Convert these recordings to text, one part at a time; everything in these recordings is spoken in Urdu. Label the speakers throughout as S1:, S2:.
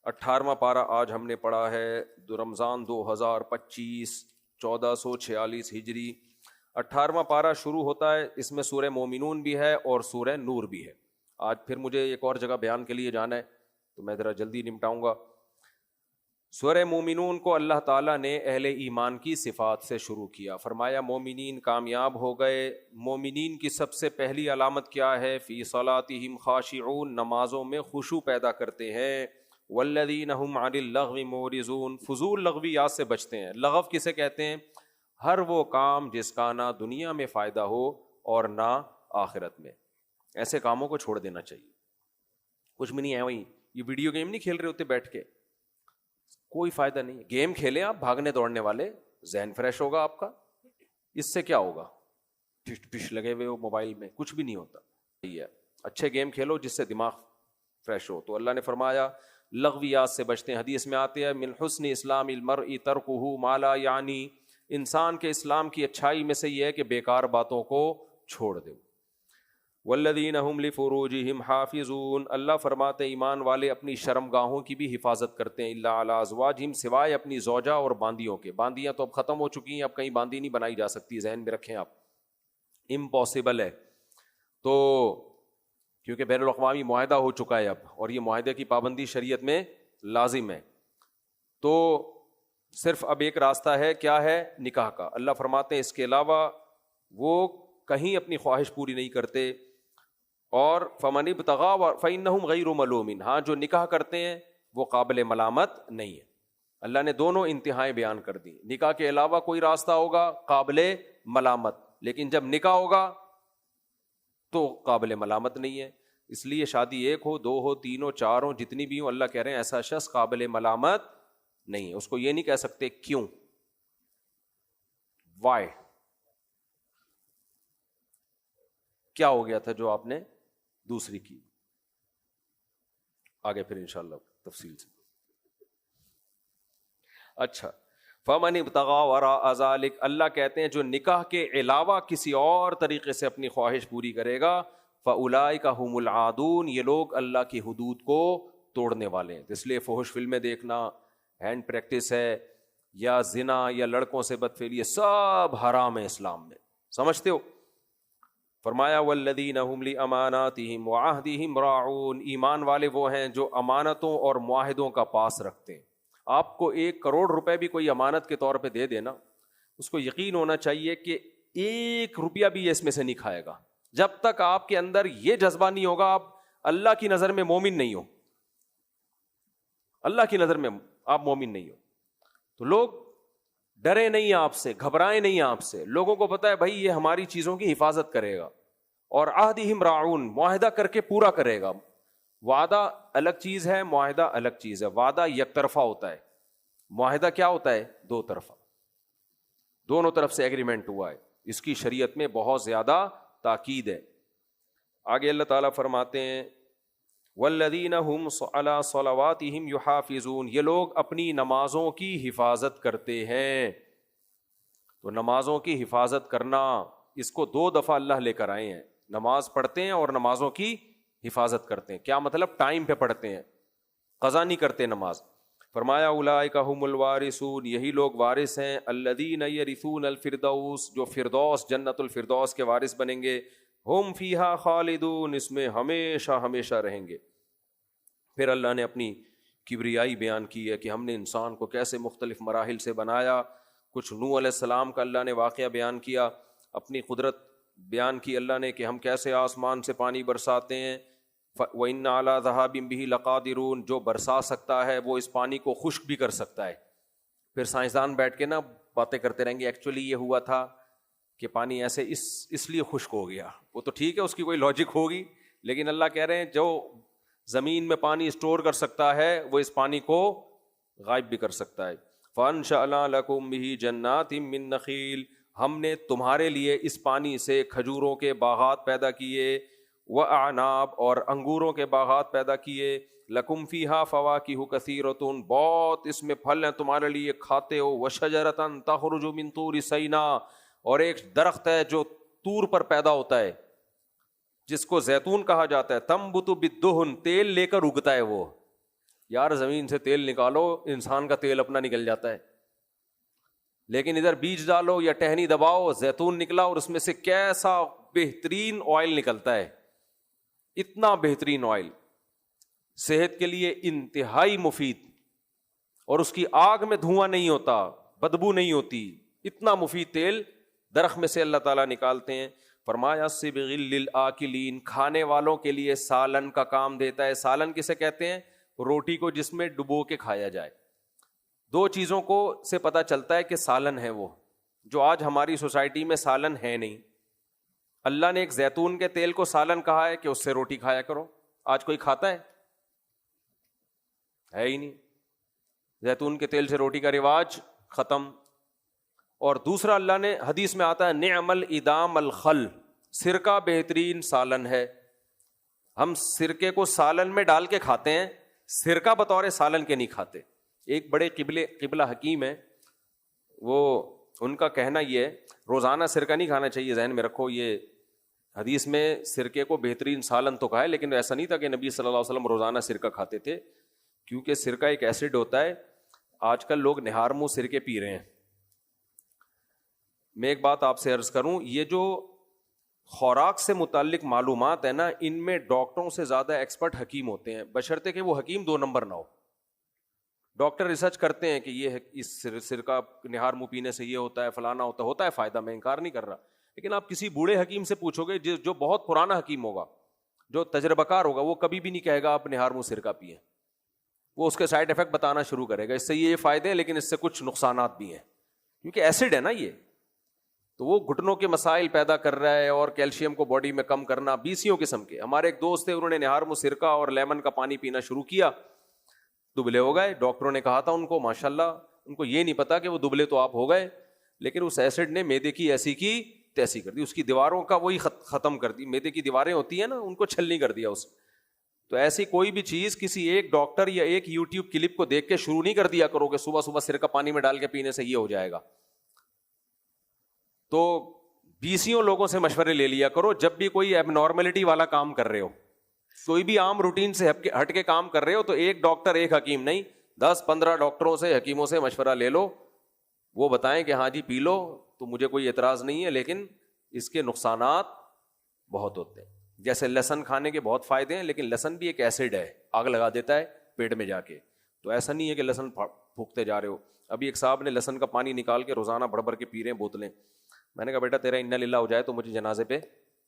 S1: 18واں پارہ آج ہم نے پڑھا ہے رمضان 2025 1446 ہجری. 18واں پارہ شروع ہوتا ہے, اس میں سورہ مومنون بھی ہے اور سورہ نور بھی ہے. آج پھر مجھے ایک اور جگہ بیان کے لیے جانا ہے تو میں ذرا جلدی نمٹاؤں گا. سورہ مومنون کو اللہ تعالیٰ نے اہل ایمان کی صفات سے شروع کیا. فرمایا مومنین کامیاب ہو گئے. مومنین کی سب سے پہلی علامت کیا ہے؟ فی صلاتہم خاشعون, نمازوں میں خشوع پیدا کرتے ہیں. والذین هم عن اللغو معرضون, فضول لغویات سے بچتے ہیں. لغو کسے کہتے ہیں؟ ہر وہ کام جس کا نہ دنیا میں فائدہ ہو اور نہ آخرت میں. ایسے کاموں کو چھوڑ دینا چاہیے. کچھ بھی نہیں ہے, وہیں یہ ویڈیو گیم نہیں کھیل رہے ہوتے بیٹھ کے, کوئی فائدہ نہیں. گیم کھیلیں آپ بھاگنے دوڑنے والے, ذہن فریش ہوگا آپ کا. اس سے کیا ہوگا؟ ٹش لگے ہوئے ہو موبائل میں, کچھ بھی نہیں ہوتا. اچھے گیم کھیلو جس سے دماغ فریش ہو. تو اللہ نے فرمایا لغویات سے بچتے ہیں. حدیث میں آتے ہیں من حسن اسلام المرء ترکہ ما لا یعنی, انسان کے اسلام کی اچھائی میں سے یہ ہے کہ بیکار باتوں کو چھوڑ دے. والذین هم لفروجہم حافظون, اللہ فرماتے ایمان والے اپنی شرمگاہوں کی بھی حفاظت کرتے ہیں. الا علی ازواجہم, سوائے اپنی زوجہ اور باندیوں کے. باندیاں تو اب ختم ہو چکی ہیں, اب کہیں باندی نہیں بنائی جا سکتی, ذہن میں رکھیں آپ, امپاسبل ہے. تو کیونکہ بین الاقوامی معاہدہ ہو چکا ہے اب, اور یہ معاہدے کی پابندی شریعت میں لازم ہے. تو صرف اب ایک راستہ ہے, کیا ہے؟ نکاح کا. اللہ فرماتے ہیں اس کے علاوہ وہ کہیں اپنی خواہش پوری نہیں کرتے. اور فمن ابتغى فإنهم غیر ملومین, ہاں جو نکاح کرتے ہیں وہ قابل ملامت نہیں ہے. اللہ نے دونوں انتہائیں بیان کر دی. نکاح کے علاوہ کوئی راستہ ہوگا قابل ملامت, لیکن جب نکاح ہوگا تو قابل ملامت نہیں ہے. اس لیے شادی ایک ہو, دو ہو, تین ہو, چار ہو, جتنی بھی ہو, اللہ کہہ رہے ہیں ایسا شخص قابل ملامت نہیں ہے. اس کو یہ نہیں کہہ سکتے کیوں, وائی, کیا ہو گیا تھا جو آپ نے دوسری کی. آگے پھر انشاءاللہ تفصیل سے. اچھا, فمن ابتغى وراء ذلك, اللہ کہتے ہیں جو نکاح کے علاوہ کسی اور طریقے سے اپنی خواہش پوری کرے گا, فاولئک هم العادون, یہ لوگ اللہ کی حدود کو توڑنے والے ہیں. اس لیے فحش فلمیں دیکھنا, ہینڈ پریکٹس ہے, یا زنا, یا لڑکوں سے بدفعلی, یہ سب حرام ہے اسلام میں, سمجھتے ہو. فرمایا والذین هم لاماناتہم وعہدہم راعون, ایمان والے وہ ہیں جو امانتوں اور معاہدوں کا پاس رکھتے ہیں. آپ کو 1 کروڑ روپے بھی کوئی امانت کے طور پہ دے دینا, اس کو یقین ہونا چاہیے کہ 1 روپیہ بھی یہ اس میں سے نہیں کھائے گا. جب تک آپ کے اندر یہ جذبہ نہیں ہوگا, آپ اللہ کی نظر میں مومن نہیں ہو, اللہ کی نظر میں آپ مومن نہیں ہو. تو لوگ ڈرے نہیں آپ سے, گھبرائے نہیں آپ سے. لوگوں کو پتا ہے بھائی یہ ہماری چیزوں کی حفاظت کرے گا. اور عہدہم راعون, معاہدہ کر کے پورا کرے گا. وعدہ الگ چیز ہے, معاہدہ الگ چیز ہے. وعدہ یک طرفہ ہوتا ہے, معاہدہ کیا ہوتا ہے؟ 2 طرفہ, دونوں طرف سے ایگریمنٹ ہوا ہے. اس کی شریعت میں بہت زیادہ تاکید ہے. آگے اللہ تعالیٰ فرماتے ہیں والذین هم علی صلواتہم یحافظون, یہ لوگ اپنی نمازوں کی حفاظت کرتے ہیں. تو نمازوں کی حفاظت کرنا, اس کو 2 دفعہ اللہ لے کر آئے ہیں. نماز پڑھتے ہیں اور نمازوں کی حفاظت کرتے ہیں. کیا مطلب؟ ٹائم پہ پڑھتے ہیں, قضا نہیں کرتے نماز. فرمایا اولئک هم الوارثون, یہی لوگ وارث ہیں. الذین یرثون الفردوس, جو فردوس جنت الفردوس کے وارث بنیں گے. ہم فیہا خالدون, اس میں ہمیشہ ہمیشہ رہیں گے. پھر اللہ نے اپنی کبریائی بیان کی ہے کہ ہم نے انسان کو کیسے مختلف مراحل سے بنایا. کچھ نوح علیہ السلام کا اللہ نے واقعہ بیان کیا, اپنی قدرت بیان کی اللہ نے کہ ہم کیسے آسمان سے پانی برساتے ہیں. وَإِنَّ عَلَىٰ ذَهَابٍ بِهِ لَقَادِرُونَ, جو برسا سکتا ہے وہ اس پانی کو خشک بھی کر سکتا ہے. پھر سائنسدان بیٹھ کے نا باتیں کرتے رہیں گے ایکچولی یہ ہوا تھا کہ پانی ایسے اس لیے خشک ہو گیا. وہ تو ٹھیک ہے, اس کی کوئی لاجک ہوگی, لیکن اللہ کہہ رہے ہیں جو زمین میں پانی اسٹور کر سکتا ہے وہ اس پانی کو غائب بھی کر سکتا ہے. فَأَنشَأْنَا لَكُم بِهِ جَنَّاتٍ مِّن نَخِيلٍ, ہم نے تمہارے لیے اس پانی سے کھجوروں کے باغات پیدا کیے. وَأَعْنَابٍ, اور انگوروں کے باغات پیدا کیے. لَكُمْ فِيهَا فَوَاكِهُ كَثِيرَةٌ, بہت اس میں پھل ہیں تمہارے لیے, کھاتے ہو. وَشَجَرَةً تَخْرُجُ مِن طُورِ سَيْنَاءَ, اور ایک درخت ہے جو طور پر پیدا ہوتا ہے جس کو زیتون کہا جاتا ہے. تنبت بالدہن, تیل لے کر اگتا ہے وہ. یار زمین سے تیل نکالو، انسان کا تیل اپنا نکل جاتا ہے، لیکن ادھر بیج ڈالو یا ٹہنی دباؤ، زیتون نکلا اور اس میں سے کیسا بہترین آئل نکلتا ہے، اتنا بہترین آئل، صحت کے لیے انتہائی مفید، اور اس کی آگ میں دھواں نہیں ہوتا، بدبو نہیں ہوتی، اتنا مفید تیل درخت میں سے اللہ تعالیٰ نکالتے ہیں۔ فرمایا صبغ للآکلین، کھانے والوں کے لیے سالن کا کام دیتا ہے۔ سالن کسے کہتے ہیں؟ روٹی کو جس میں ڈبو کے کھایا جائے۔ دو چیزوں کو سے پتا چلتا ہے کہ سالن ہے وہ، جو آج ہماری سوسائٹی میں سالن ہے نہیں۔ اللہ نے ایک زیتون کے تیل کو سالن کہا ہے کہ اس سے روٹی کھایا کرو، آج کوئی کھاتا ہے ہی نہیں، زیتون کے تیل سے روٹی کا رواج ختم۔ اور دوسرا اللہ نے حدیث میں آتا ہے نعم الادام الخل، سرکہ بہترین سالن ہے۔ ہم سرکے کو سالن میں ڈال کے کھاتے ہیں، سرکہ بطور سالن کے نہیں کھاتے۔ ایک بڑے قبلہ حکیم ہے، وہ ان کا کہنا یہ ہے روزانہ سرکہ نہیں کھانا چاہیے، ذہن میں رکھو، یہ حدیث میں سرکے کو بہترین سالن تو کہا ہے، لیکن ایسا نہیں تھا کہ نبی صلی اللہ علیہ وسلم روزانہ سرکہ کھاتے تھے، کیونکہ سرکہ ایک ایسڈ ہوتا ہے۔ آج کل لوگ نہار منہ سرکے پی رہے ہیں۔ میں ایک بات آپ سے عرض کروں، یہ جو خوراک سے متعلق معلومات ہے نا، ان میں ڈاکٹروں سے زیادہ ایکسپرٹ حکیم ہوتے ہیں، بشرطے کہ وہ حکیم 2 نمبر نہ ہو۔ ڈاکٹر ریسرچ کرتے ہیں کہ یہ اس سرکہ نہار منہ پینے سے یہ ہوتا ہے، فلانا ہوتا ہے فائدہ، میں انکار نہیں کر رہا، لیکن آپ کسی بوڑھے حکیم سے پوچھو گے جو بہت پرانا حکیم ہوگا، جو تجربہ کار ہوگا، وہ کبھی بھی نہیں کہے گا آپ نہار منہ سرکہ پیئیں۔ وہ اس کے سائڈ افیکٹ بتانا شروع کرے گا، اس سے یہ فائدے ہیں لیکن اس سے کچھ نقصانات بھی ہیں، کیونکہ ایسڈ ہے نا یہ، تو وہ گھٹنوں کے مسائل پیدا کر رہا ہے، اور کیلشیم کو باڈی میں کم کرنا، 20 قسم کے۔ ہمارے ایک دوست تھے، انہوں نے نہار منہ سرکہ اور لیمن کا پانی پینا شروع کیا، دبلے ہو گئے۔ ڈاکٹروں نے کہا تھا ان کو ماشاءاللہ، ان کو یہ نہیں پتا کہ وہ دبلے تو آپ ہو گئے، لیکن اس ایسڈ نے معدے کی ایسی کی تیسی کر دی، اس کی دیواروں کا وہی ختم کر دی، معدے کی دیواریں ہوتی ہیں نا، ان کو چھلنی کر دیا اس۔ تو ایسی کوئی بھی چیز کسی ایک ڈاکٹر یا ایک یوٹیوب کلپ کو دیکھ کے شروع نہیں کر دیا کرو کہ صبح صبح سرکہ پانی میں ڈال کے پینے سے یہ ہو جائے گا۔ تو 20 لوگوں سے مشورے لے لیا کرو جب بھی کوئی ایب نارملٹی والا کام کر رہے ہو، کوئی بھی عام روٹین سے ہٹ کے کام کر رہے ہو، تو ایک ڈاکٹر ایک حکیم نہیں، 10-15 ڈاکٹروں سے حکیموں سے مشورہ لے لو، وہ بتائیں کہ ہاں جی پی لو تو مجھے کوئی اعتراض نہیں ہے، لیکن اس کے نقصانات بہت ہوتے ہیں۔ جیسے لہسن کھانے کے بہت فائدے ہیں، لیکن لہسن بھی ایک ایسڈ ہے، آگ لگا دیتا ہے پیٹ میں جا کے۔ تو ایسا نہیں ہے کہ لہسن پھونکتے جا رہے ہو۔ ابھی ایک صاحب نے لہسن کا پانی نکال کے روزانہ بھر بھر کے پی رہے ہیں بوتلیں، میں نے کہا بیٹا تیرا انا للہ ہو جائے تو مجھے جنازے پہ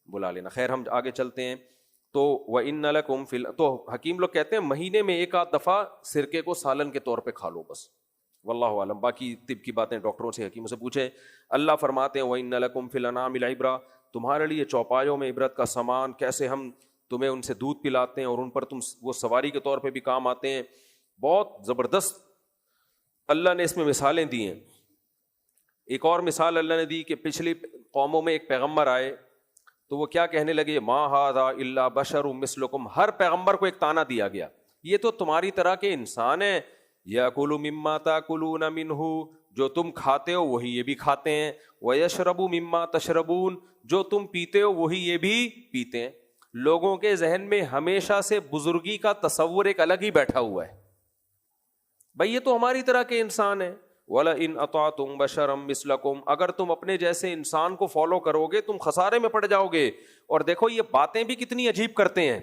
S1: بلا لینا۔ خیر ہم آگے چلتے ہیں۔ تو وَإِنَّ لَكُمْ فِي تو حکیم لوگ کہتے ہیں مہینے میں 1 دفعہ سرکے کو سالن کے طور پہ کھا لو بس، واللہ عالم، باقی طب کی باتیں ڈاکٹروں سے حکیموں سے پوچھیں۔ اللہ فرماتے ہیں وَإِنَّ لَكُمْ فِي الْأَنْعَامِ الْعِبْرَةَ، تمہارے لیے چوپایوں میں عبرت کا سامان، کیسے ہم تمہیں ان سے دودھ پلاتے ہیں اور ان پر تم وہ سواری کے طور پہ بھی کام آتے ہیں۔ بہت زبردست اللہ نے اس میں مثالیں دی ہیں۔ ایک اور مثال اللہ نے دی کہ پچھلی قوموں میں ایک پیغمبر آئے تو وہ کیا کہنے لگے، ما ھذا الا بشر مثلکم، ہر پیغمبر کو ایک طعنہ دیا گیا، یہ تو تمہاری طرح کے انسان ہیں، یاکل مما تاکلون منہ، جو تم کھاتے ہو وہی یہ بھی کھاتے ہیں، ویشرب مما تشربون، جو تم پیتے ہو وہی یہ بھی پیتے ہیں۔ لوگوں کے ذہن میں ہمیشہ سے بزرگی کا تصور ایک الگ ہی بیٹھا ہوا ہے، بھئی یہ تو ہماری طرح کے انسان ہیں۔ وَلَئِنْ أَطَعْتُمْ بَشَرًا مِثْلَكُمْ، اگر تم اپنے جیسے انسان کو فالو کرو گے تم خسارے میں پڑ جاؤ گے۔ اور دیکھو یہ باتیں بھی کتنی عجیب کرتے ہیں،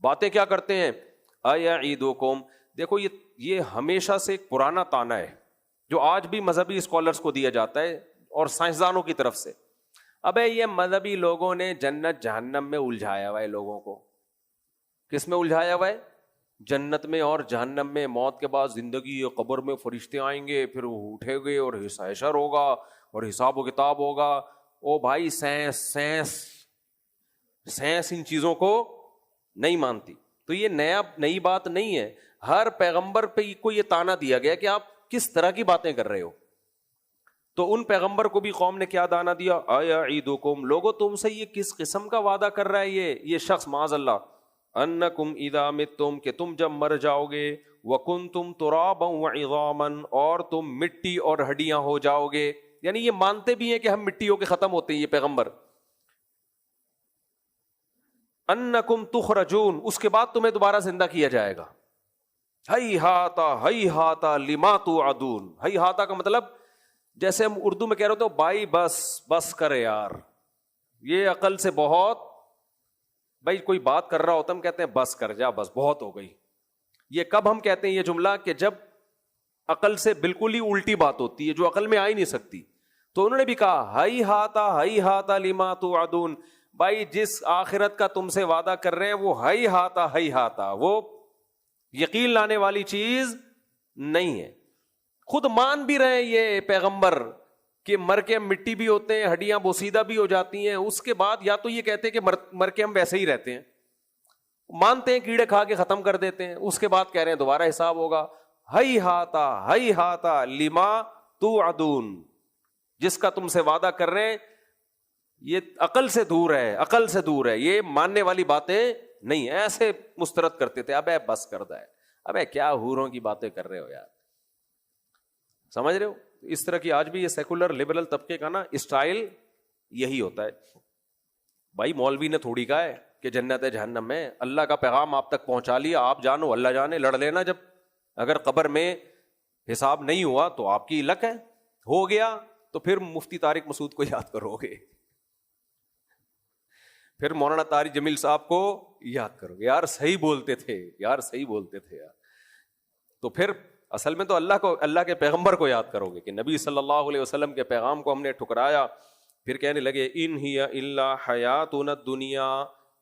S1: باتیں کیا کرتے ہیں، أَيَعِدُكُمْ، دیکھو یہ ہمیشہ سے ایک پرانا طعنہ ہے جو آج بھی مذہبی اسکالرز کو دیا جاتا ہے اور سائنسدانوں کی طرف سے۔ ابے یہ مذہبی لوگوں نے جنت جہنم میں الجھایا ہوا ہے لوگوں کو۔ کس میں الجھایا ہوا ہے؟ جنت میں اور جہنم میں، موت کے بعد زندگی، قبر میں فرشتے آئیں گے، پھر وہ اٹھے گے اور حشر ہوگا اور حساب و کتاب ہوگا۔ او بھائی سائنس ان چیزوں کو نہیں مانتی، تو یہ نئی بات نہیں ہے۔ ہر پیغمبر پہ کو یہ طعنہ دیا گیا کہ آپ کس طرح کی باتیں کر رہے ہو۔ تو ان پیغمبر کو بھی قوم نے کیا طعنہ دیا، اَیَعِدُکُم، لوگو تم سے یہ کس قسم کا وعدہ کر رہا ہے یہ شخص، معاذ اللہ، انکم اذا متم، کہ تم جب مر جاؤ گے، وکنتم ترابا وعظاما، اور تم مٹی اور ہڈیاں ہو جاؤ گے، یعنی یہ مانتے بھی ہیں کہ ہم مٹی ہو کے ختم ہوتے ہیں یہ پیغمبر۔ انکم تخرجون، اس کے بعد تمہیں دوبارہ زندہ کیا جائے گا۔ ہئی ہاتا لما توعدون. ہئی ہاتا کا مطلب جیسے ہم اردو میں کہہ رہے ہوتے بھائی بس کرے یار, یہ عقل سے بہت, بھائی کوئی بات کر رہا ہوتا ہم کہتے ہیں بس کر جا, بس بہت ہو گئی. یہ کب ہم کہتے ہیں یہ جملہ؟ کہ جب عقل سے بالکل ہی الٹی بات ہوتی ہے جو عقل میں آ ہی نہیں سکتی. تو انہوں نے بھی کہا ہئی ہاتا لما توعدون, بھائی جس آخرت کا تم سے وعدہ کر رہے ہیں وہ ہئی ہاتا, وہ یقین لانے والی چیز نہیں ہے. خود مان بھی رہے یہ پیغمبر کہ مر کے ہم مٹی بھی ہوتے ہیں, ہڈیاں بوسیدہ بھی ہو جاتی ہیں, اس کے بعد یا تو یہ کہتے ہیں کہ مر کے ہم ویسے ہی رہتے ہیں, مانتے ہیں کیڑے کھا کے ختم کر دیتے ہیں, اس کے بعد کہہ رہے ہیں دوبارہ حساب ہوگا. ہئی ہاتا لما توعدون, جس کا تم سے وعدہ کر رہے ہیں یہ عقل سے دور ہے, یہ ماننے والی باتیں نہیں. ایسے مسترد کرتے تھے, ابے بس کرتا ہے, ابے کیا حوروں کی باتیں کر رہے ہو یار, سمجھ رہے ہو؟ اس طرح کی آج بھی یہ سیکولر لبرل طبقے کا نا اسٹائل یہی ہوتا ہے. بھائی مولوی نے تھوڑی کہا ہے کہ جنت ہے جہنم میں, اللہ کا پیغام آپ تک پہنچا لیا, آپ جانو اللہ جانے, لڑ لینا. جب اگر قبر میں حساب نہیں ہوا تو آپ کی لک ہے, ہو گیا تو پھر مفتی طارق مسعود کو یاد کرو گے, پھر مولانا طارق جمیل صاحب کو یاد کرو گے, یار صحیح بولتے تھے یار. تو پھر اصل میں تو اللہ کے پیغمبر کو یاد کرو گے کہ نبی صلی اللہ علیہ وسلم کے پیغام کو ہم نے ٹھکرایا. پھر کہنے لگے ان ہی الا حیاتنا الدنیا,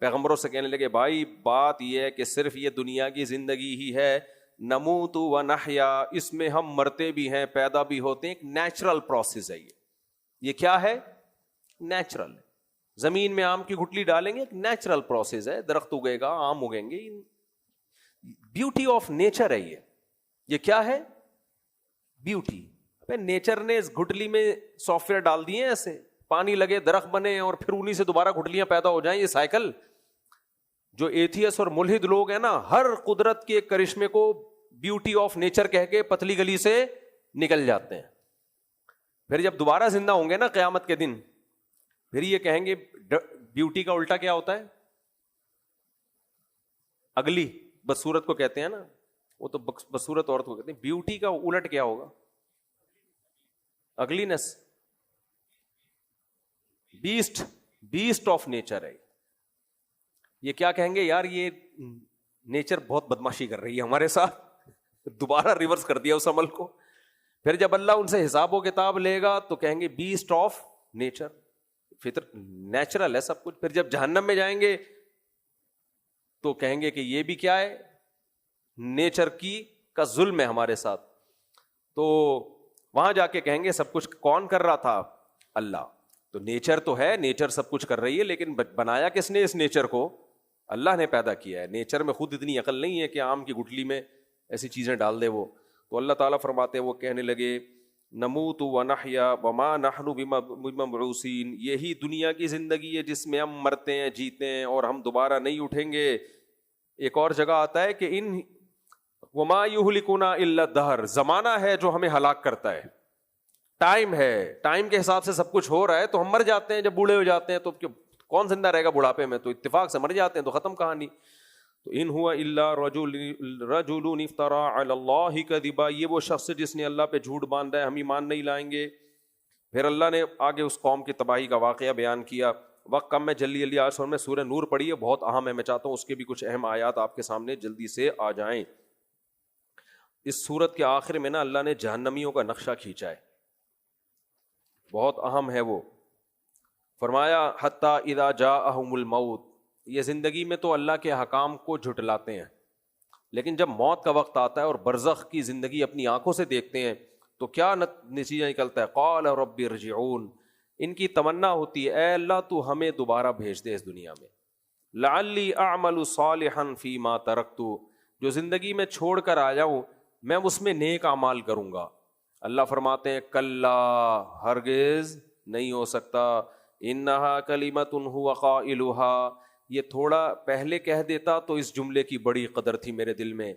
S1: پیغمبروں سے کہنے لگے بھائی بات یہ ہے کہ صرف یہ دنیا کی زندگی ہی ہے, نموت و نحیا, اس میں ہم مرتے بھی ہیں پیدا بھی ہوتے ہیں, ایک نیچرل پروسیس ہے. یہ کیا ہے؟ نیچرل. زمین میں آم کی گٹلی ڈالیں گے, ایک نیچرل پروسیس ہے, درخت اگے گا, آم اگیں گے, بیوٹی آف نیچر ہے یہ کیا ہے؟ بیوٹی. نیچر نے اس گٹلی میں سافٹ ویئر ڈال دیے ایسے, پانی لگے درخت بنے اور پھر انہی سے دوبارہ گٹلیاں پیدا ہو جائیں. یہ سائیکل, جو ایتھیس اور ملحد لوگ ہیں نا, ہر قدرت کے کرشمے کو بیوٹی آف نیچر کہہ کے پتلی گلی سے نکل جاتے ہیں. پھر جب دوبارہ زندہ ہوں گے نا قیامت کے دن, پھر یہ کہیں گے بیوٹی کا الٹا کیا ہوتا ہے؟ اگلی بدصورت کو کہتے ہیں نا, وہ تو بدصورت عورت کو کہتے ہیں. بیوٹی کا الٹ کیا ہوگا؟ اگلینس. بیسٹ آف نیچر ہے. یہ کیا کہیں گے؟ یار یہ نیچر بہت بدماشی کر رہی ہے ہمارے ساتھ, دوبارہ ریورس کر دیا اس عمل کو. پھر جب اللہ ان سے حساب و کتاب لے گا تو کہیں گے بیسٹ آف نیچر, فطر نیچرل ہے سب کچھ. پھر جب جہنم میں جائیں گے تو کہیں گے کہ یہ بھی کیا ہے؟ نیچر کا ظلم ہے ہمارے ساتھ. تو وہاں جا کے کہیں گے سب کچھ کون کر رہا تھا؟ اللہ. تو نیچر تو ہے, نیچر سب کچھ کر رہی ہے, لیکن بنایا کس نے اس نیچر کو؟ اللہ نے پیدا کیا ہے. نیچر میں خود اتنی عقل نہیں ہے کہ آم کی گٹلی میں ایسی چیزیں ڈال دے وہ. تو اللہ تعالیٰ فرماتے ہیں, وہ کہنے لگے نموت و نحیا وما نحن بمبعوثین, یہی دنیا کی زندگی ہے جس میں ہم مرتے ہیں جیتے ہیں اور ہم دوبارہ نہیں اٹھیں گے. ایک اور جگہ آتا ہے کہ ان وما یہلکنا الا الدہر, زمانہ ہے جو ہمیں ہلاک کرتا ہے, ٹائم ہے, ٹائم کے حساب سے سب کچھ ہو رہا ہے. تو ہم مر جاتے ہیں جب بوڑھے ہو جاتے ہیں, تو کون زندہ رہے گا بڑھاپے میں؟ تو اتفاق سے مر جاتے ہیں, تو ختم کہانی. تو ان ہوا الا رجل افترا علی اللہ کذبا, یہ وہ شخص جس نے اللہ پہ جھوٹ باندھا ہے, ہم ایمان نہیں لائیں گے. پھر اللہ نے آگے اس قوم کی تباہی کا واقعہ بیان کیا. وقت کم میں جلدی آج میں سورہ نور پڑھی ہے, بہت اہم ہے, میں چاہتا ہوں اس کے بھی کچھ اہم آیات آپ کے سامنے جلدی سے آ جائیں. اس سورت کے آخر میں نا اللہ نے جہنمیوں کا نقشہ کھینچا ہے, بہت اہم ہے وہ. فرمایا حتی اذا جاءہم الموت, یہ زندگی میں تو اللہ کے حکام کو جھٹلاتے ہیں, لیکن جب موت کا وقت آتا ہے اور برزخ کی زندگی اپنی آنکھوں سے دیکھتے ہیں تو کیا نتیجہ نکلتا ہے؟ قال رب ارجعون, ان کی تمنا ہوتی ہے اے اللہ تو ہمیں دوبارہ بھیج دے اس دنیا میں. لعلی اعمل صالحا فیما ترکت, جو زندگی میں چھوڑ کر آ جاؤں میں اس میں نیک اعمال کروں گا. اللہ فرماتے ہیں کلا, ہرگز نہیں ہو سکتا. انہا کلمۃ ہو قائلها, یہ تھوڑا پہلے کہہ دیتا تو اس جملے کی بڑی قدر تھی میرے دل میں.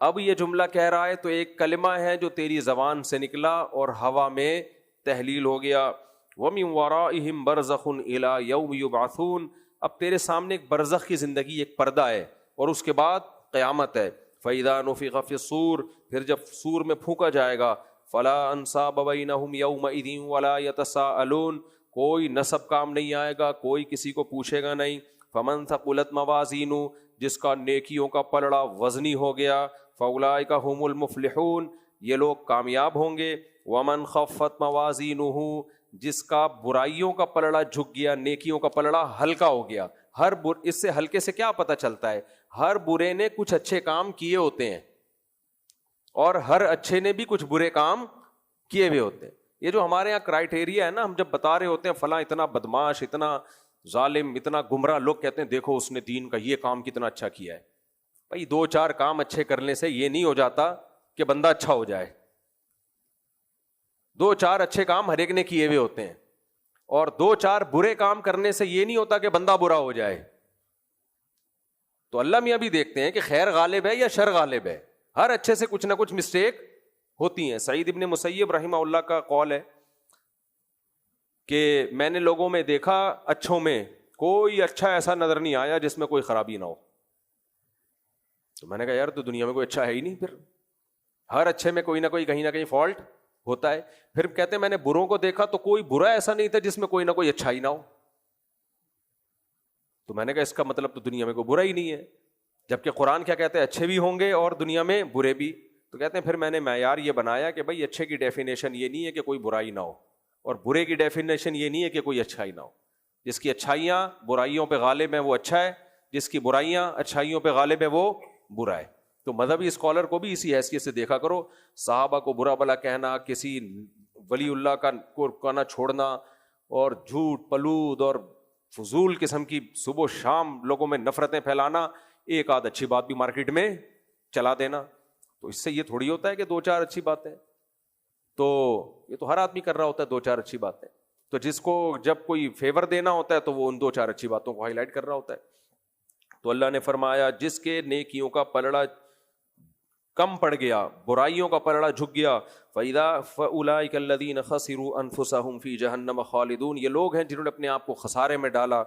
S1: اب یہ جملہ کہہ رہا ہے تو ایک کلمہ ہے جو تیری زبان سے نکلا اور ہوا میں تحلیل ہو گیا. وَمِن وَرَائِهِمْ بَرْزَخٌ إِلَى يَوْمِ يُبْعَثُونَ, اب تیرے سامنے ایک برزخ کی زندگی, ایک پردہ ہے, اور اس کے بعد قیامت ہے. فَإِذَا نُفِخَ فِي الصُّورِ، پھر جب سور میں پھونکا جائے گا، فَلَا أَنْسَابَ بَيْنَهُمْ يَوْمَئِذٍ وَلَا يَتَسَاءَلُونَ، کوئی نسب کام نہیں آئے گا، کوئی کسی کو پوچھے گا نہیں. فَمَنْ ثَقُلَتْ مَوَازِينُهُ، جس کا نیکیوں کا پلڑا وزنی ہو گیا، فَأُولَئِكَ هُمُ الْمُفْلِحُونَ، یہ لوگ کامیاب ہوں گے. وَمَنْ خَفَّتْ مَوَازِينُهُ، جس کا برائیوں کا پلڑا جھک گیا، نیکیوں کا پلڑا ہلکا ہو گیا. اس سے ہلکے سے کیا پتہ چلتا ہے؟ ہر برے نے کچھ اچھے کام کیے ہوتے ہیں اور ہر اچھے نے بھی کچھ برے کام کیے ہوئے ہوتے ہیں. یہ جو ہمارے یہاں کرائٹیریا ہے نا، ہم جب بتا رہے ہوتے ہیں فلاں اتنا بدماش، اتنا ظالم، اتنا گمراہ، لوگ کہتے ہیں دیکھو اس نے دین کا یہ کام کتنا اچھا کیا ہے. بھائی 2-4 کام اچھے کرنے سے یہ نہیں ہو جاتا کہ بندہ اچھا ہو جائے. 2-4 اچھے کام ہر ایک نے کیے ہوئے ہوتے ہیں، اور 2-4 برے کام کرنے سے یہ نہیں ہوتا کہ بندہ برا ہو جائے. تو اللہ میاں بھی دیکھتے ہیں کہ خیر غالب ہے یا شر غالب ہے. ہر اچھے سے کچھ نہ کچھ مسٹیک ہوتی ہیں. سعید ابن مسیب رحمہ اللہ کا قول ہے کہ میں نے لوگوں میں دیکھا، اچھوں میں کوئی اچھا ایسا نظر نہیں آیا جس میں کوئی خرابی نہ ہو. تو میں نے کہا یار تو دنیا میں کوئی اچھا ہے ہی نہیں، پھر ہر اچھے میں کوئی نہ کوئی کہیں نہ کہیں فالٹ ہوتا ہے. پھر کہتے ہیں میں نے بروں کو دیکھا تو کوئی برا ایسا نہیں تھا جس میں کوئی نہ کوئی اچھائی نہ ہو. تو میں نے کہا اس کا مطلب تو دنیا میں کوئی برا ہی نہیں ہے، جبکہ قرآن کیا کہتے ہیں؟ اچھے بھی ہوں گے اور دنیا میں برے بھی. تو کہتے ہیں پھر میں نے معیار یہ بنایا کہ بھائی اچھے کی ڈیفینیشن یہ نہیں ہے کہ کوئی برائی نہ ہو، اور برے کی ڈیفینیشن یہ نہیں ہے کہ کوئی اچھائی نہ ہو. جس کی اچھائیاں برائیوں پہ غالب ہیں وہ اچھا ہے، جس کی برائیاں اچھائیوں پہ غالب ہے وہ برا ہے. تو مذہبی اسکالر کو بھی اسی حیثیت سے دیکھا کرو. صحابہ کو برا بلا کہنا، کسی ولی اللہ کا نہ چھوڑنا، اور جھوٹ پلود اور فضول قسم کی صبح و شام لوگوں میں نفرتیں پھیلانا، ایک آدھ اچھی بات بھی مارکیٹ میں چلا دینا. تو اس سے یہ تھوڑی ہوتا ہے کہ 2-4 اچھی باتیں، تو یہ تو ہر آدمی کر رہا ہوتا ہے 2-4 اچھی باتیں. تو جس کو جب کوئی فیور دینا ہوتا ہے تو وہ ان 2-4 اچھی باتوں کو ہائی لائٹ کر رہا ہوتا ہے. تو اللہ نے فرمایا جس کے نیکیوں کا پلڑا کم پڑ گیا، برائیوں کا پلڑا جھک گیا، فَأُولَٰئِكَ الَّذِينَ خَسِرُوا أَنفُسَهُمْ فِي جَهَنَّمَ خَالِدُونَ، یہ لوگ ہیں جنہوں نے اپنے آپ کو خسارے میں ڈالا،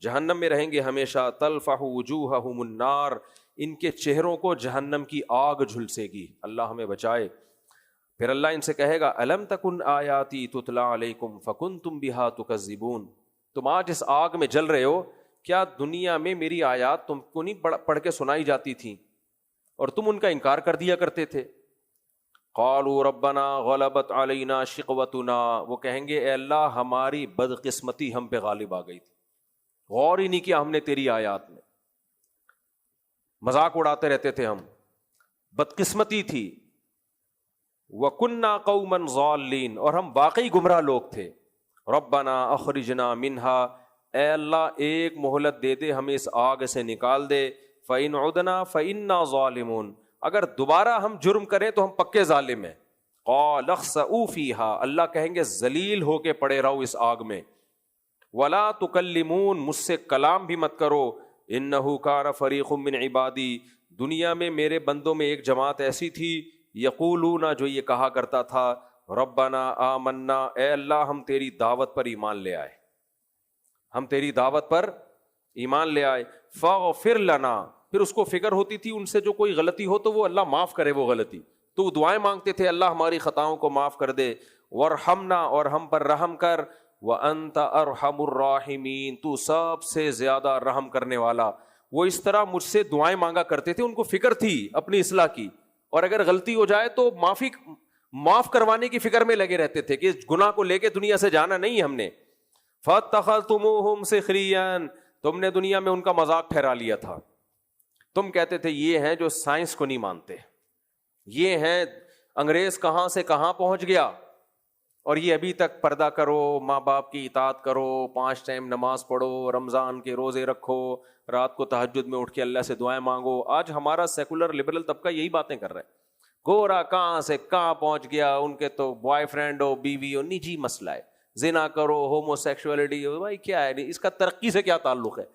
S1: جہنم میں رہیں گے ہمیشہ. تَلْفَحُ وُجُوهَهُمُ النَّارُ، ان کے چہروں کو جہنم کی آگ جھلسے گی. اللہ ہمیں بچائے. پھر اللہ ان سے کہے گا أَلَمْ تَكُنْ آيَاتِي تُتْلَىٰ عَلَيْكُمْ فَكُنْتُمْ بِهَا تُكَذِّبُونَ، تم آج اس آگ میں جل رہے ہو، کیا دنیا میں میری آیات تم کو نہیں پڑھ کے سنائی جاتی تھی اور تم ان کا انکار کر دیا کرتے تھے؟ قالوا ربنا غلبت علینا شقوتنا، وہ کہیں گے اے اللہ ہماری بدقسمتی ہم پہ غالب آ گئی تھی، غور ہی نہیں کیا ہم نے تیری آیات میں، مذاق اڑاتے رہتے تھے ہم، بدقسمتی تھی. وَكُنَّا قَوْمًا ضَالِّينَ، اور ہم واقعی گمراہ لوگ تھے. ربنا اخرجنا منها، اے اللہ ایک مہلت دے دے، ہمیں اس آگ سے نکال دے. فَإِنْ عُدْنَا فَإِنَّا ظَالِمُونَ، اگر دوبارہ ہم جرم کریں تو ہم پکے ظالم ہیں. قَالَ اخْسَئُوا فِيهَا، اللہ کہیں گے ذلیل ہو کے پڑے رہو اس آگ میں. وَلَا تُكَلِّمُونَ، مجھ سے کلام بھی مت کرو. إِنَّهُ كَانَ فَرِيقٌ مِّنْ عِبَادِي، دنیا میں میرے بندوں میں ایک جماعت ایسی تھی، یقولون، جو یہ کہا کرتا تھا، ربنا آمنا، اے اللہ ہم تیری دعوت پر ایمان لے آئے، ہم تیری دعوت پر ایمان لے آئے. فاغفر لنا، پھر اس کو فکر ہوتی تھی ان سے جو کوئی غلطی ہو تو وہ اللہ معاف کرے وہ غلطی، تو وہ دعائیں مانگتے تھے اللہ ہماری خطاؤں کو معاف کر دے. ورحمنا، اور ہم پر رحم کر. وانت ارحم الراحمین، تو سب سے زیادہ رحم کرنے والا. وہ اس طرح مجھ سے دعائیں مانگا کرتے تھے، ان کو فکر تھی اپنی اصلاح کی، اور اگر غلطی ہو جائے تو معاف کروانے کی فکر میں لگے رہتے تھے کہ اس گناہ کو لے کے دنیا سے جانا نہیں ہم نے. فاتخذتموہم سخریا، تم نے دنیا میں ان کا مذاق ٹھہرا لیا تھا. تم کہتے تھے یہ ہیں جو سائنس کو نہیں مانتے، یہ ہیں انگریز کہاں سے کہاں پہنچ گیا، اور یہ ابھی تک پردہ کرو، ماں باپ کی اطاعت کرو، 5 ٹائم نماز پڑھو، رمضان کے روزے رکھو، رات کو تہجد میں اٹھ کے اللہ سے دعائیں مانگو. آج ہمارا سیکولر لبرل طبقہ یہی باتیں کر رہا ہے. گورا کہاں سے کہاں پہنچ گیا، ان کے تو بوائے فرینڈ ہو، بیوی ہو، نجی مسئلہ ہے، زنا کرو، ہومو سیکشولیٹی ہو. بھائی کیا ہے، اس کا ترقی سے کیا تعلق ہے؟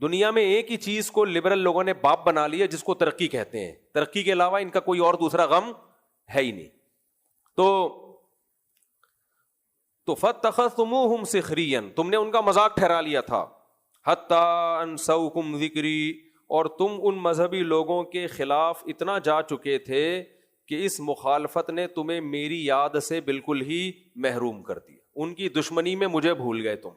S1: دنیا میں ایک ہی چیز کو لبرل لوگوں نے باپ بنا لیا جس کو ترقی کہتے ہیں، ترقی کے علاوہ ان کا کوئی اور دوسرا غم ہے ہی نہیں. تو فَاتَّخَذْتُمُوهُمْ سِخْرِيًّا، تم نے ان کا مذاق ٹھہرا لیا تھا. حَتَّىٰ أَنسَوْكُمْ ذِكْرِي، اور تم ان مذہبی لوگوں کے خلاف اتنا جا چکے تھے کہ اس مخالفت نے تمہیں میری یاد سے بالکل ہی محروم کر دیا. ان کی دشمنی میں مجھے بھول گئے تم.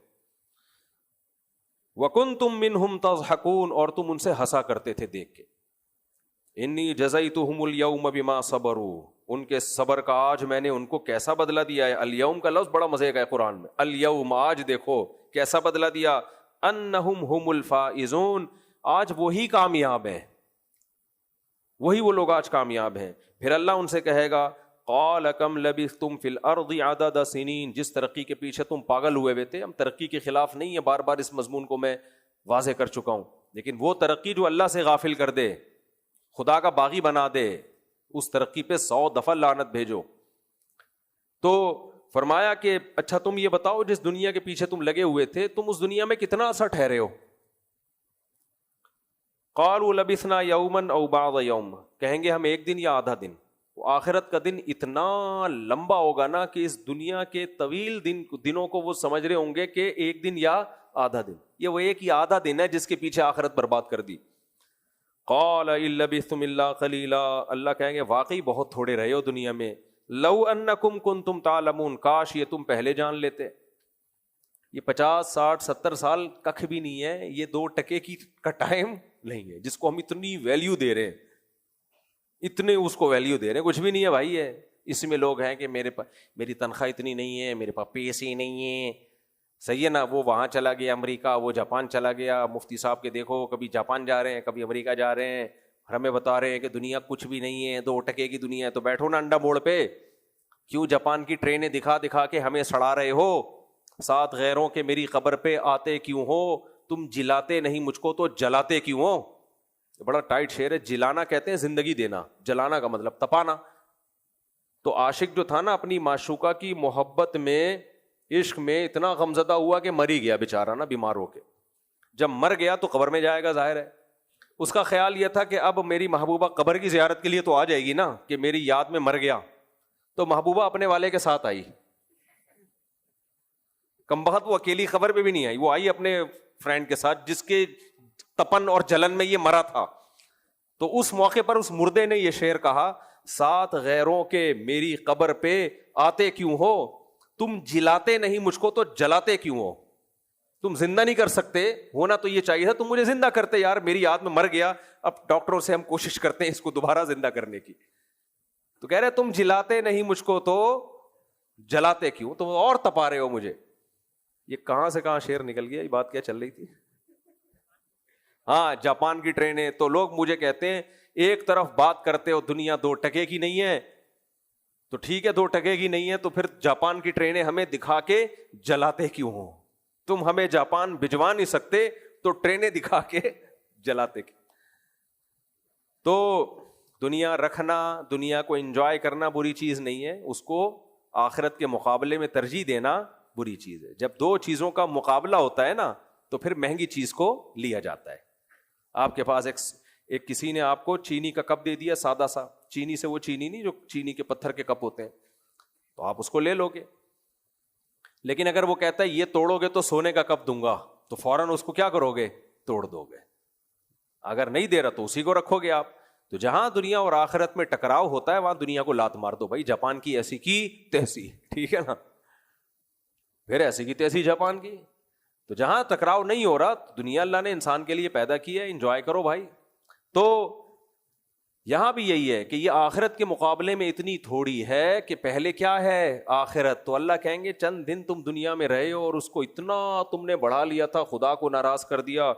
S1: وَكُنْتُم مِّنْهُمْ تَضْحَكُونَ اور تم ان سے ہنسا کرتے تھے دیکھ کے. انی جزیتہم اليوم بما صبروا ان کے صبر کا آج میں نے ان کو کیسا بدلہ دیا ہے. الیوم کا لفظ بڑا مزے کا ہے قرآن میں. الیوم آج دیکھو کیسا بدلہ دیا. انہم ہم الفائزون آج وہی کامیاب ہیں, وہی وہ لوگ آج کامیاب ہیں. پھر اللہ ان سے کہے گا قال کم لبثتم فی الارض عدد سنین, جس ترقی کے پیچھے تم پاگل ہوئے ہوئے تھے. ہم ترقی کے خلاف نہیں ہے, بار بار اس مضمون کو میں واضح کر چکا ہوں, لیکن وہ ترقی جو اللہ سے غافل کر دے, خدا کا باغی بنا دے, اس ترقی پہ 100 دفعہ لعنت بھیجو. تو فرمایا کہ اچھا تم یہ بتاؤ جس دنیا کے پیچھے تم لگے ہوئے تھے تم اس دنیا میں کتنا عرصہ ٹھہرے ہو. قالوا لبثنا یوما او بعض یوم, کہیں گے ہم ایک دن یا آدھا دن. وہ آخرت کا دن اتنا لمبا ہوگا نا کہ اس دنیا کے طویل دنوں کو وہ سمجھ رہے ہوں گے کہ ایک دن یا آدھا دن. یہ وہ ایک یا آدھا دن ہے جس کے پیچھے آخرت برباد کر دی. قال ان لبثتم الا قلیلا, اللہ کہیں گے واقعی بہت تھوڑے رہے ہو دنیا میں. لو انکم کنتم تعلمون, کاش یہ تم پہلے جان لیتے. یہ 50 60 70 سال ککھ بھی نہیں ہے, یہ 2 ٹکے کا ٹائم نہیں ہے جس کو ہم اتنی ویلیو دے رہے ہیں, اتنے اس کو ویلیو دے رہے ہیں. کچھ بھی نہیں ہے بھائی. ہے اس میں لوگ ہیں کہ میری تنخواہ اتنی نہیں ہے, میرے پاس پیسے نہیں ہیں, صحیح ہے نا, وہ وہاں چلا گیا امریکہ, وہ جاپان چلا گیا. مفتی صاحب کے دیکھو کبھی جاپان جا رہے ہیں کبھی امریکہ جا رہے ہیں, ہمیں بتا رہے ہیں کہ دنیا کچھ بھی نہیں ہے, 2 ٹکے کی دنیا ہے. تو بیٹھو نا انڈا موڑ پہ, کیوں جاپان کی ٹرینیں دکھا دکھا کے ہمیں سڑا رہے ہو, ساتھ غیروں کے میری قبر پہ آتے کیوں ہو, تم جلاتے نہیں مجھ کو تو جلاتے کیوں ہو. بڑا ٹائٹ شعر ہے. جلانا کہتے ہیں زندگی دینا, جلانا کا مطلب تپانا. تو عاشق جو تھا نا اپنی معشوقہ کی محبت میں عشق میں اتنا غمزدہ ہوا کہ مر ہی گیا بیچارہ نا, بیمار ہو کے. جب مر گیا تو قبر میں جائے گا, ظاہر ہے. اس کا خیال یہ تھا کہ اب میری محبوبہ قبر کی زیارت کے لیے تو آ جائے گی نا, کہ میری یاد میں مر گیا. تو محبوبہ اپنے والے کے ساتھ آئی. کمبخت وہ اکیلی قبر پہ بھی نہیں آئی, وہ آئی اپنے فرینڈ کے ساتھ جس کے تپن اور جلن میں یہ مرا تھا. تو اس موقع پر اس مردے نے یہ شعر کہا, ساتھ غیروں کے میری قبر پہ آتے کیوں ہو, تم جلاتے نہیں مجھ کو تو جلاتے کیوں ہو. تم زندہ نہیں کر سکتے, ہونا تو یہ چاہیے تھا تم مجھے زندہ کرتے. یار میری یاد میں مر گیا, اب ڈاکٹروں سے ہم کوشش کرتے ہیں اس کو دوبارہ زندہ کرنے کی. تو کہہ رہے تم جلاتے نہیں مجھ کو تو جلاتے کیوں, تم اور تپا رہے ہو مجھے. یہ کہاں سے کہاں شعر نکل گیا, یہ بات کیا چل رہی تھی. ہاں جاپان کی ٹرینیں, تو لوگ مجھے کہتے ہیں ایک طرف بات کرتے ہو دنیا 2 ٹکے کی نہیں ہے, تو ٹھیک ہے 2 ٹکے کی نہیں ہے, تو پھر جاپان کی ٹرینیں ہمیں دکھا کے جلاتے کیوں ہو. تم ہمیں جاپان بھجوا نہیں سکتے تو ٹرینیں دکھا کے جلاتے کیوں. تو دنیا رکھنا, دنیا کو انجوائے کرنا بری چیز نہیں ہے, اس کو آخرت کے مقابلے میں ترجیح دینا بری چیز ہے. جب 2 چیزوں کا مقابلہ ہوتا ہے نا تو پھر مہنگی چیز کو لیا جاتا ہے. آپ کے پاس ایک کسی نے آپ کو چینی کا کپ دے دیا, سادہ سا چینی سے, وہ چینی نہیں جو چینی کے پتھر کے کپ ہوتے ہیں, تو آپ اس کو لے لو گے. لیکن اگر وہ کہتا ہے یہ توڑو گے تو سونے کا کپ دوں گا, تو فوراً اس کو کیا کرو گے, توڑ دو گے. اگر نہیں دے رہا تو اسی کو رکھو گے آپ. تو جہاں دنیا اور آخرت میں ٹکراؤ ہوتا ہے وہاں دنیا کو لات مار دو. بھائی جاپان کی ایسی کی تیسی, ٹھیک ہے نا, پھر ایسی کی تیسی جاپان کی. تو جہاں ٹکراؤ نہیں ہو رہا, دنیا اللہ نے انسان کے لیے پیدا کی ہے, انجوائے کرو بھائی. تو یہاں بھی یہی ہے کہ یہ آخرت کے مقابلے میں اتنی تھوڑی ہے کہ پہلے کیا ہے آخرت. تو اللہ کہیں گے چند دن تم دنیا میں رہے ہو اور اس کو اتنا تم نے بڑھا لیا تھا, خدا کو ناراض کر دیا.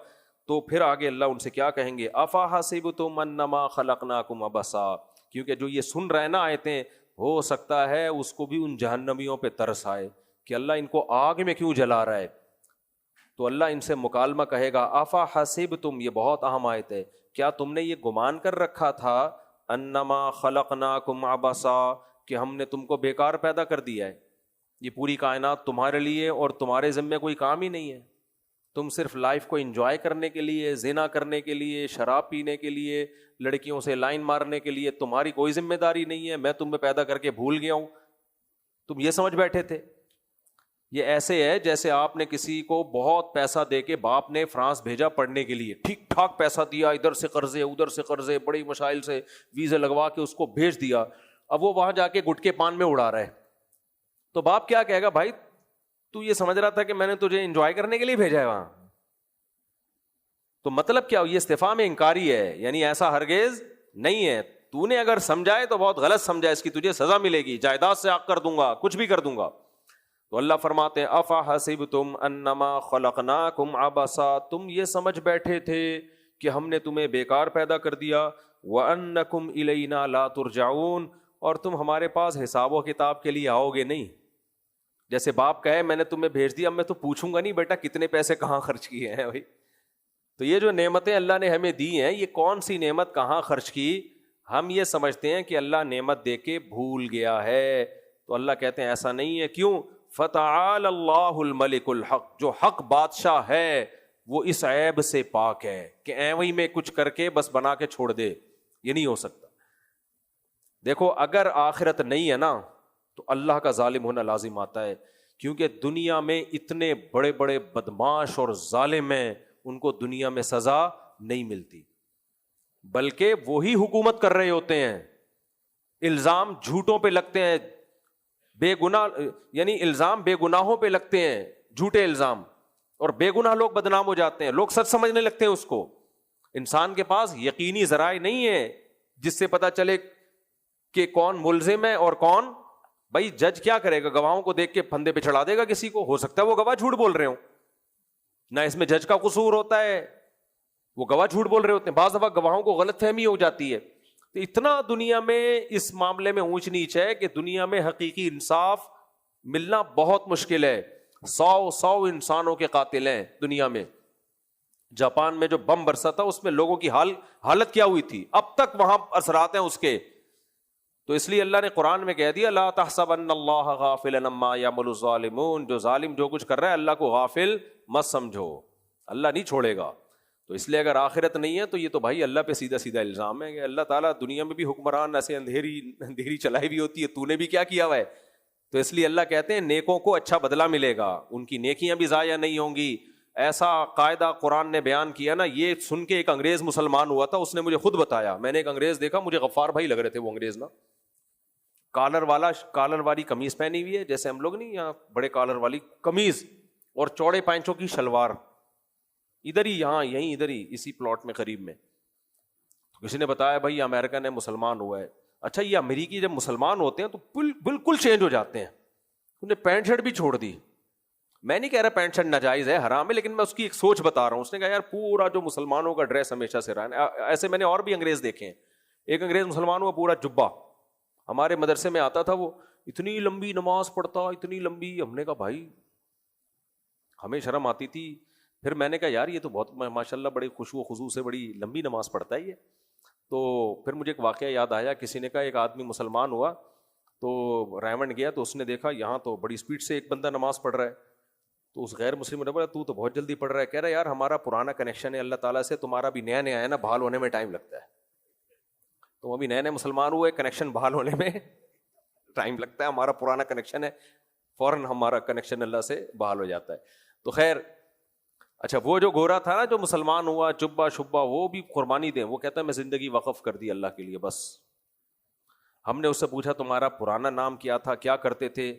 S1: تو پھر آگے اللہ ان سے کیا کہیں گے, افا حسبتم انما خلقناکم عبثا, کیونکہ جو یہ سن رہے نا آیتیں, ہو سکتا ہے اس کو بھی ان جہنمیوں پہ ترس آئے کہ اللہ ان کو آگ میں کیوں جلا رہا ہے. تو اللہ ان سے مکالمہ کہے گا, افا حسبتم, یہ بہت اہم آیت ہے, کیا تم نے یہ گمان کر رکھا تھا انما خلقناکم عبثا, کہ ہم نے تم کو بیکار پیدا کر دیا ہے, یہ پوری کائنات تمہارے لیے اور تمہارے ذمے کوئی کام ہی نہیں ہے, تم صرف لائف کو انجوائے کرنے کے لیے, زنا کرنے کے لیے, شراب پینے کے لیے, لڑکیوں سے لائن مارنے کے لیے, تمہاری کوئی ذمہ داری نہیں ہے, میں تمہیں پیدا کر کے بھول گیا ہوں, تم یہ سمجھ بیٹھے تھے. یہ ایسے ہے جیسے آپ نے کسی کو بہت پیسہ دے کے، باپ نے فرانس بھیجا پڑھنے کے لیے، ٹھیک ٹھاک پیسہ دیا، ادھر سے قرضے ادھر سے قرضے، بڑی مسائل سے ویزے لگوا کے اس کو بھیج دیا، اب وہ وہاں جا کے گٹکے پان میں اڑا رہا ہے، تو باپ کیا کہے گا؟ بھائی تو یہ سمجھ رہا تھا کہ میں نے تجھے انجوائے کرنے کے لیے بھیجا ہے وہاں؟ تو مطلب کیا؟ یہ استفہام انکاری ہے، یعنی ایسا ہرگز نہیں ہے، تو نے اگر سمجھائے تو بہت غلط سمجھا، اس کی تجھے سزا ملے گی، جائیداد سے آگ کر دوں گا، کچھ بھی کر دوں گا۔ تو اللہ فرماتے ہیں افحسبتم انما خلقناکم عبثا، تم یہ سمجھ بیٹھے تھے کہ ہم نے تمہیں بیکار پیدا کر دیا، وانکم الینا لا ترجعون، اور تم ہمارے پاس حساب و کتاب کے لیے آؤ گے نہیں۔ جیسے باپ کہے میں نے تمہیں بھیج دیا، میں تو پوچھوں گا نہیں بیٹا کتنے پیسے کہاں خرچ کیے ہیں بھائی۔ تو یہ جو نعمتیں اللہ نے ہمیں دی ہیں، یہ کون سی نعمت کہاں خرچ کی؟ ہم یہ سمجھتے ہیں کہ اللہ نعمت دے کے بھول گیا ہے، تو اللہ کہتے ہیں ایسا نہیں ہے۔ کیوں؟ فتعال اللہ الملک الحق، جو حق بادشاہ ہے وہ اس عیب سے پاک ہے کہ ایویں میں کچھ کر کے بس بنا کے چھوڑ دے، یہ نہیں ہو سکتا۔ دیکھو اگر آخرت نہیں ہے نا تو اللہ کا ظالم ہونا لازم آتا ہے، کیونکہ دنیا میں اتنے بڑے بڑے بدماش اور ظالم ہیں، ان کو دنیا میں سزا نہیں ملتی، بلکہ وہی حکومت کر رہے ہوتے ہیں، الزام جھوٹوں پہ لگتے ہیں، بے گناہ یعنی الزام بے گناہوں پہ لگتے ہیں، جھوٹے الزام، اور بے گناہ لوگ بدنام ہو جاتے ہیں، لوگ سچ سمجھنے لگتے ہیں اس کو۔ انسان کے پاس یقینی ذرائع نہیں ہے جس سے پتا چلے کہ کون ملزم ہے اور کون، بھائی جج کیا کرے گا؟ گواہوں کو دیکھ کے پھندے پہ چڑھا دے گا کسی کو؟ ہو سکتا ہے وہ گواہ جھوٹ بول رہے ہوں، نہ اس میں جج کا قصور ہوتا ہے، وہ گواہ جھوٹ بول رہے ہوتے ہیں، بعض دفعہ گواہوں کو غلط فہمی ہو جاتی ہے۔ تو اتنا دنیا میں اس معاملے میں اونچ نیچ ہے کہ دنیا میں حقیقی انصاف ملنا بہت مشکل ہے۔ 100 انسانوں کے قاتل ہیں دنیا میں۔ جاپان میں جو بم برسا تھا اس میں لوگوں کی حالت کیا ہوئی تھی، اب تک وہاں اثرات ہیں اس کے۔ تو اس لیے اللہ نے قرآن میں کہہ دیا لا تحسبن اللہ غافلا عما یعمل الظالمون، جو ظالم جو کچھ کر رہا ہے اللہ کو غافل مت سمجھو، اللہ نہیں چھوڑے گا۔ تو اس لیے اگر آخرت نہیں ہے تو یہ تو بھائی اللہ پہ سیدھا سیدھا الزام ہے کہ اللہ تعالیٰ دنیا میں بھی حکمران ایسے اندھیری چلائی بھی ہوتی ہے، تو نے بھی کیا کیا ہوا ہے۔ تو اس لیے اللہ کہتے ہیں نیکوں کو اچھا بدلہ ملے گا، ان کی نیکیاں بھی ضائع نہیں ہوں گی۔ ایسا قاعدہ قرآن نے بیان کیا نا، یہ سن کے ایک انگریز مسلمان ہوا تھا، اس نے مجھے خود بتایا، میں نے ایک انگریز دیکھا، مجھے غفار بھائی لگ رہے تھے وہ انگریز نا، کالر والی قمیض پہنی ہوئی ہے، جیسے ہم لوگ نہیں یہاں بڑے کالر والی قمیض اور چوڑے پائنچوں کی شلوار، ادھر ہی یہاں یہیں ادھر ہی اسی پلاٹ میں قریب میں۔ کسی نے بتایا بھائی امریکن ہے مسلمان ہوا ہے۔ اچھا یہ امریکی جب مسلمان ہوتے ہیں تو بالکل چینج ہو جاتے ہیں، انہیں پینٹ شرٹ بھی چھوڑ دی۔ میں نہیں کہہ رہا پینٹ شرٹ ناجائز ہے، حرام ہے، لیکن میں اس کی ایک سوچ بتا رہا ہوں۔ اس نے کہا یار پورا جو مسلمانوں کا ڈریس ہمیشہ سے رہا ہے، ایسے میں نے اور بھی انگریز دیکھے ہیں۔ ایک انگریز مسلمان ہوا پورا جبہ، ہمارے مدرسے میں آتا تھا، وہ اتنی لمبی نماز پڑھتا، اتنی لمبی، ہم نے کہا بھائی ہمیں شرم آتی تھی۔ پھر میں نے کہا یار یہ تو بہت ماشاء اللہ بڑی خشوع و خضوع سے بڑی لمبی نماز پڑھتا ہے یہ۔ تو پھر مجھے ایک واقعہ یاد آیا، کسی نے کہا ایک آدمی مسلمان ہوا تو ریونڈ گیا تو اس نے دیکھا یہاں تو بڑی اسپیڈ سے ایک بندہ نماز پڑھ رہا ہے، تو اس غیر مسلم نے بولا تو بہت جلدی پڑھ رہا ہے۔ کہہ رہا ہے یار ہمارا پرانا کنیکشن ہے اللہ تعالیٰ سے، تمہارا بھی نیا نیا ہے نا، بحال ہونے میں ٹائم لگتا ہے۔ تو ابھی نئے نئے مسلمان ہوئے، کنیکشن بحال ہونے میں ٹائم لگتا ہے، ہمارا پرانا کنیکشن ہے، فوراً ہمارا کنیکشن اللہ سے بحال ہو جاتا ہے۔ تو خیر اچھا وہ جو گورا تھا نا جو مسلمان ہوا چبا شبا، وہ بھی قربانی دیں، وہ کہتا ہے میں زندگی وقف کر دی اللہ کے لیے بس۔ ہم نے اس سے پوچھا تمہارا پرانا نام کیا تھا، کیا کرتے تھے؟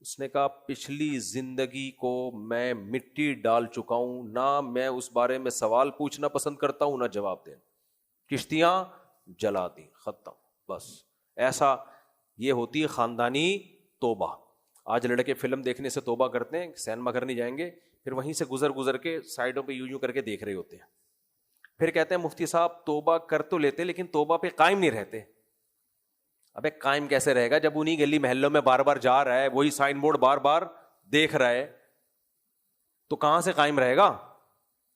S1: اس نے کہا پچھلی زندگی کو میں مٹی ڈال چکا ہوں، نہ میں اس بارے میں سوال پوچھنا پسند کرتا ہوں نہ جواب دینا، کشتیاں جلا دی، ختم بس۔ ایسا یہ ہوتی ہے خاندانی توبہ۔ آج لڑکے فلم دیکھنے سے توبہ کرتے ہیں، سینما گھر نہیں جائیں گے، پھر وہیں سے گزر کے سائڈوں پہ یوں کر کے دیکھ رہے ہوتے ہیں، پھر کہتے ہیں مفتی صاحب توبہ کر تو لیتے لیکن توبہ پہ قائم نہیں رہتے۔ ابے قائم کیسے رہے گا جب انہی گلی محلوں میں بار بار جا رہا ہے، وہی سائن بورڈ بار بار دیکھ رہا ہے، تو کہاں سے قائم رہے گا؟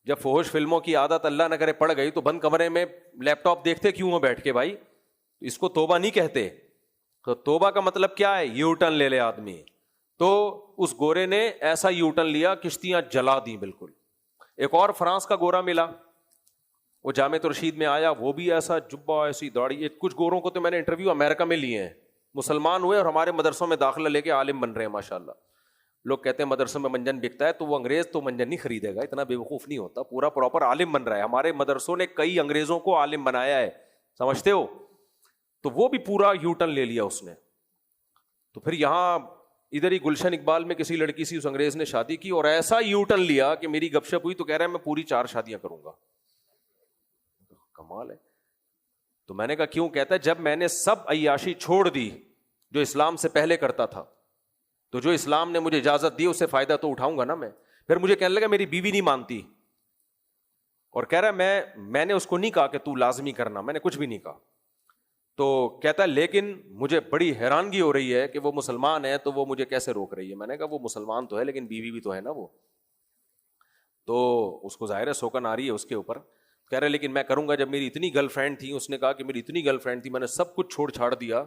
S1: جب فحش فلموں کی عادت اللہ نہ کرے پڑ گئی تو بند کمرے میں لیپ ٹاپ دیکھتے کیوں ہو بیٹھ کے بھائی؟ اس کو توبہ نہیں کہتے۔ تو توبہ کا مطلب کیا ہے؟ یو ٹرن لے لے آدمی۔ تو اس گورے نے ایسا یو ٹرن لیا، کشتیاں جلا دی بالکل۔ ایک اور فرانس کا گورا ملا، وہ جامع رشید میں آیا، وہ بھی ایسا جبہ ایسی داڑھی۔ کچھ گوروں کو تو میں نے انٹرویو امریکہ میں لیے ہیں، مسلمان ہوئے اور ہمارے مدرسوں میں داخلہ لے کے عالم بن رہے ہیں ماشاءاللہ۔ لوگ کہتے ہیں مدرسوں میں منجن بکتا ہے, تو وہ انگریز تو منجن نہیں خریدے گا, اتنا بیوقوف نہیں ہوتا, پورا پراپر عالم بن رہا ہے. ہمارے مدرسوں نے کئی انگریزوں کو عالم بنایا ہے, سمجھتے ہو, تو وہ بھی پورا یو ٹرن لے لیا اس نے. تو پھر یہاں ادھر ہی گلشن اقبال میں کسی لڑکی سے اس انگریز نے شادی کی اور ایسا یو ٹرن لیا کہ میری گپ شپ ہوئی تو کہہ رہا ہے میں پوری 4 شادیاں کروں گا. کمال ہے. تو میں نے کہا کیوں؟ کہتا ہے جب میں نے سب عیاشی چھوڑ دی جو اسلام سے پہلے کرتا تھا, تو جو اسلام نے مجھے اجازت دی اس سے فائدہ تو اٹھاؤں گا نا میں. پھر مجھے کہنے لگا میری بیوی نہیں مانتی, اور کہہ رہا ہے میں نے اس کو نہیں کہا کہ تو لازمی کرنا, میں نے کچھ بھی نہیں کہا. تو کہتا ہے لیکن مجھے بڑی حیرانگی ہو رہی ہے کہ وہ مسلمان ہے تو وہ مجھے کیسے روک رہی ہے. میں نے کہا وہ مسلمان تو ہے لیکن بیوی بھی تو ہے نا وہ, تو اس کو ظاہر ہے سوکن آ رہی ہے اس کے اوپر. کہہ رہے لیکن میں کروں گا, جب میری اتنی گرل فرینڈ تھی, اس نے کہا کہ میری اتنی گرل فرینڈ تھی, میں نے سب کچھ چھوڑ چھاڑ دیا,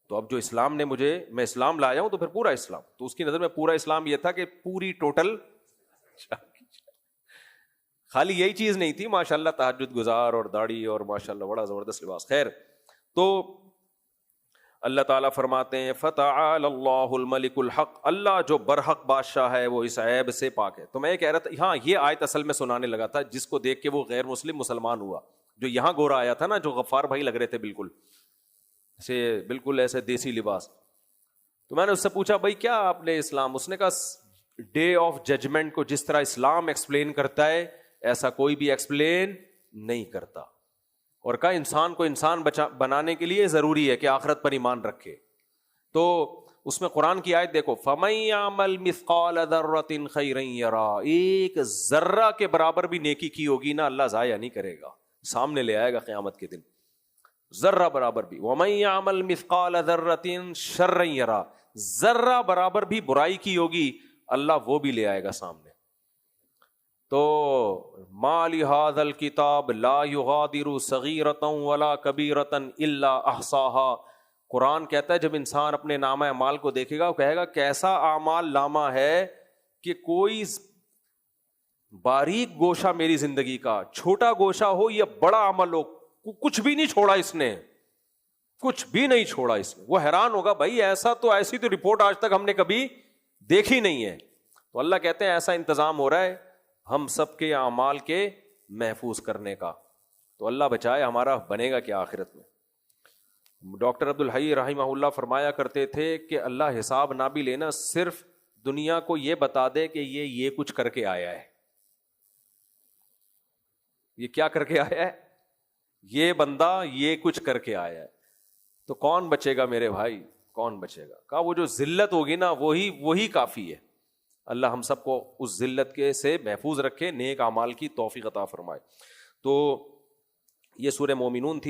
S1: تو اب جو اسلام نے میں اسلام لایا ہوں تو پھر پورا اسلام. تو اس کی نظر میں پورا اسلام یہ تھا کہ پوری ٹوٹل, خالی یہی چیز نہیں تھی, ماشاءاللہ تہجد گزار اور داڑھی اور ماشاءاللہ بڑا زبردست لباس. خیر, تو اللہ تعالیٰ فرماتے ہیں فتعال اللہ الملک الحق, اللہ جو برحق بادشاہ ہے وہ اس عیب سے پاک ہے. تو میں یہ کہہ رہا تھا, ہاں یہ آیت اصل میں سنانے لگا تھا جس کو دیکھ کے وہ غیر مسلم مسلمان ہوا, جو یہاں گورا آیا تھا نا, جو غفار بھائی لگ رہے تھے بالکل ایسے دیسی لباس. تو میں نے اس سے پوچھا بھائی کیا آپ نے اسلام, اس نے کہا ڈے آف ججمنٹ کو جس طرح اسلام ایکسپلین کرتا ہے ایسا کوئی بھی ایکسپلین نہیں کرتا, اور کہا انسان کو انسان بنانے کے لیے ضروری ہے کہ آخرت پر ایمان رکھے. تو اس میں قرآن کی آیت دیکھو, فَمَن يَعْمَلْ مِثْقَالَ ذَرَّةٍ خَيْرًا يَرَهُ, ایک ذرہ کے برابر بھی نیکی کی ہوگی نا اللہ ضائع نہیں کرے گا, سامنے لے آئے گا قیامت کے دن, ذرہ برابر بھی. وَمَن يَعْمَلْ مِثْقَالَ ذَرَّةٍ شَرًّا يَرَهُ, ذرہ برابر بھی برائی کی ہوگی اللہ وہ بھی لے آئے گا سامنے. تو ما لهذا الکتاب لا یغادر صغیرۃ ولا کبیرۃ الا احصاها, قرآن کہتا ہے جب انسان اپنے نامہ اعمال کو دیکھے گا وہ کہے گا کیسا اعمال نامہ ہے کہ کوئی باریک گوشہ میری زندگی کا, چھوٹا گوشہ ہو یا بڑا عمل ہو, کچھ بھی نہیں چھوڑا اس نے, کچھ بھی نہیں چھوڑا اس نے. وہ حیران ہوگا بھائی ایسی تو رپورٹ آج تک ہم نے کبھی دیکھی نہیں ہے. تو اللہ کہتے ہیں ایسا انتظام ہو رہا ہے ہم سب کے اعمال کے محفوظ کرنے کا. تو اللہ بچائے ہمارا بنے گا کیا آخرت میں. ڈاکٹر عبدالحی رحمہ اللہ فرمایا کرتے تھے کہ اللہ حساب نہ بھی لینا, صرف دنیا کو یہ بتا دے کہ یہ کچھ کر کے آیا ہے. یہ کیا کر کے آیا ہے؟ یہ بندہ یہ کچھ کر کے آیا ہے. تو کون بچے گا میرے بھائی, کون بچے گا؟ کہا وہ جو ذلت ہوگی نا وہی کافی ہے. اللہ ہم سب کو اس ذلت کے سے محفوظ رکھے, نیک اعمال کی توفیق عطا فرمائے. تو یہ سورہ مومنون تھی.